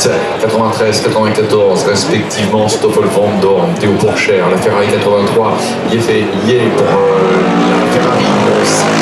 93, 94 respectivement, Stoffel Van Dorn, Théo Pourchère, la Ferrari 83, y est pour la Ferrari 51.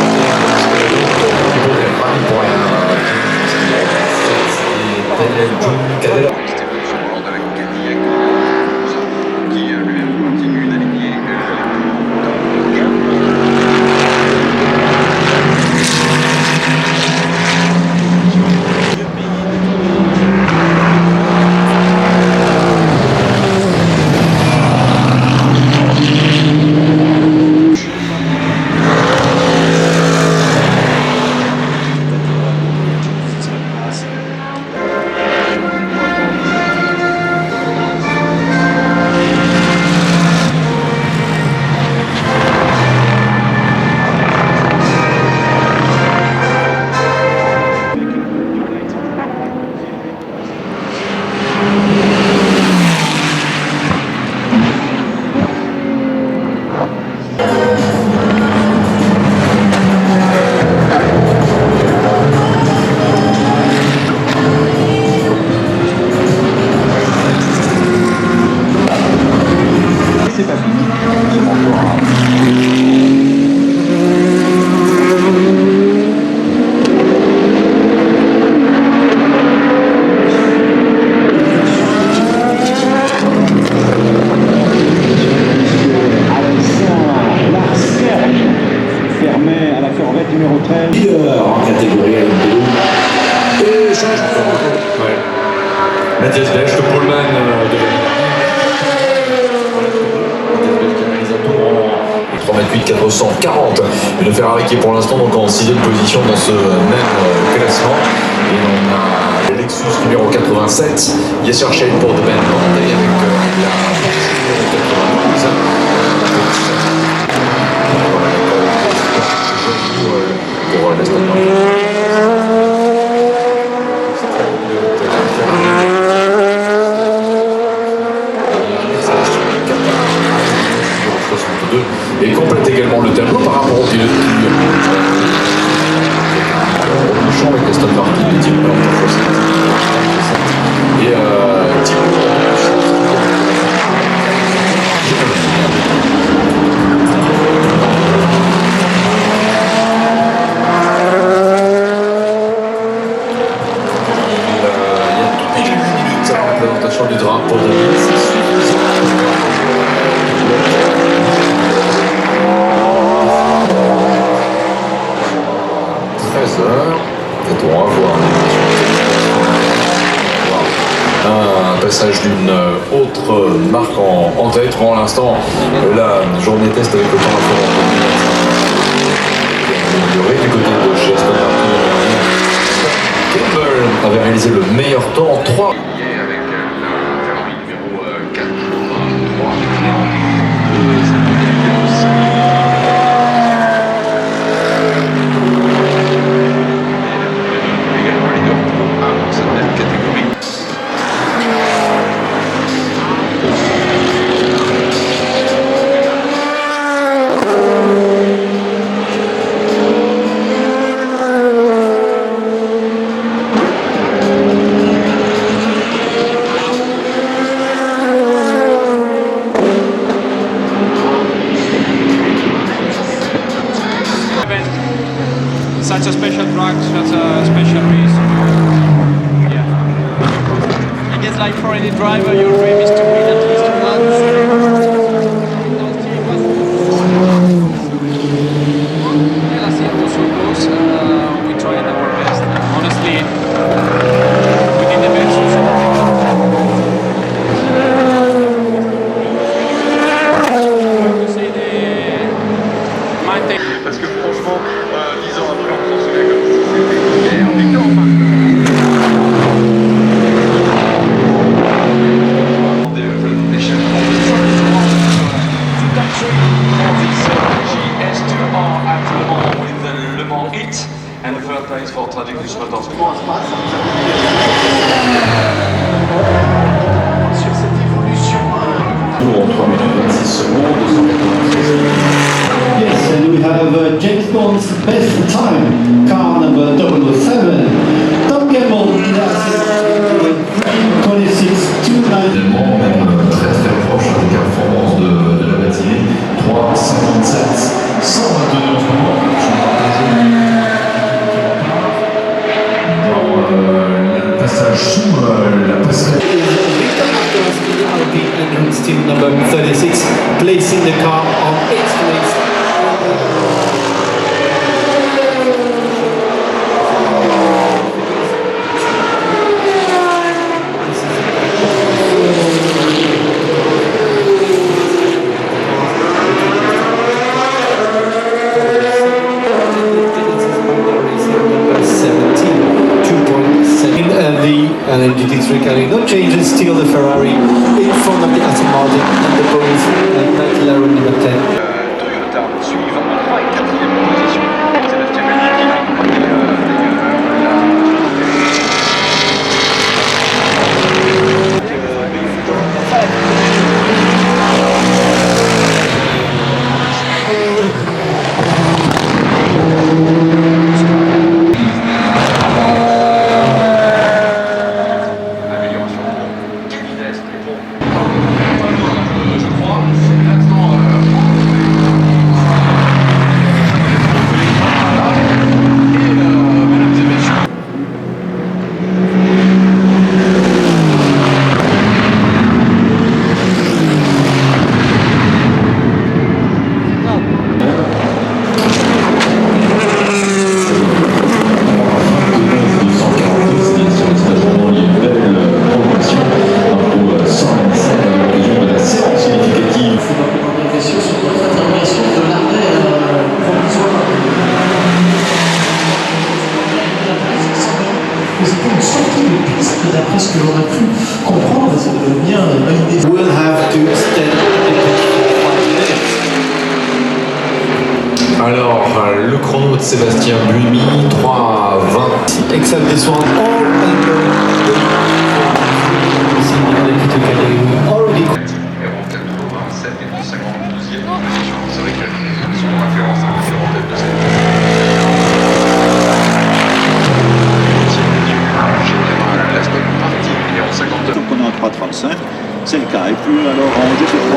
Mathias Belge, le poleman de la 3,8 440. Une Ferrari qui est pour l'instant donc en 6e position dans ce même classement. Et on a le Lexus numéro 87, Yasser Shane pour de Ben Land et avec la Porsche numéro 92. Pour l'Aston Martin. Et complète également le tableau par rapport au pilote qui le champ avec Aston Martin et Tim Miller et Tim il y a une minute à la représentation du drapeau de un passage d'une autre marque en tête. Pour l'instant, la journée test avec le temps amélioré du côté de chez Aston Martin. Campbell avait réalisé le meilleur temps en 3. Such a special track, such a special race. Yeah. I guess like for any driver, your dream is to win at least once. Last year was so close. We tried our best. Honestly, we did the best. Parce que franchement, 10 ans après, on s'en souvient comme si c'était hier. Mais quand and the third place for Trajectus Motorsport. Sur cette évolution. En 3 minutes 26 secondes, 296. Yes, and we have James Bond's best time, car number 007. Tom Gamble, racing the car on its race. And GT3 carrying no changes, still the Ferrari in front of the Aston Martin and the Boeing McLaren number 10. Toyota suivent à 3 et 4e position. Sébastien Vettel qui a pris D'après ce que l'on a pu comprendre, ça devait bien valider. We'll have to stand Alors, le chrono de Sébastien Buemi, 3:20. except this one, all under the already. numéro 87 et 52e position. C'est vrai que son référence à numéro 7 de général Aston Martin, numéro 52. Donc on est en 3.35, c'est le cas. Et puis alors en GP3,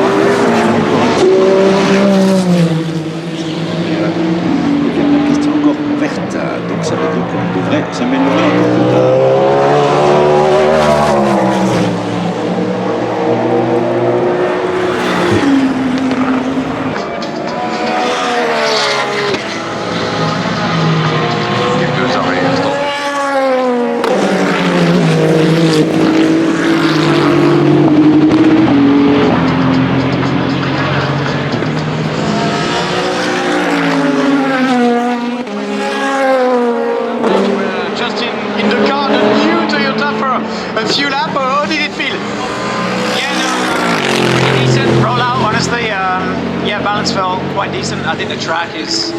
la piste est encore verte, donc ça veut dire qu'on devrait s'améliorer encore plus tard. Quelques arrêts instants. Just in the car, the new Toyota for a few laps. How did it feel? Yeah, no, decent rollout. Honestly, yeah, balance felt quite decent. I think the track is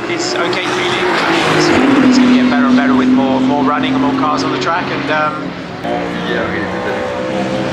okay feeling. I mean, it's going to get better and better with more running and more cars on the track. And Hier, il était avec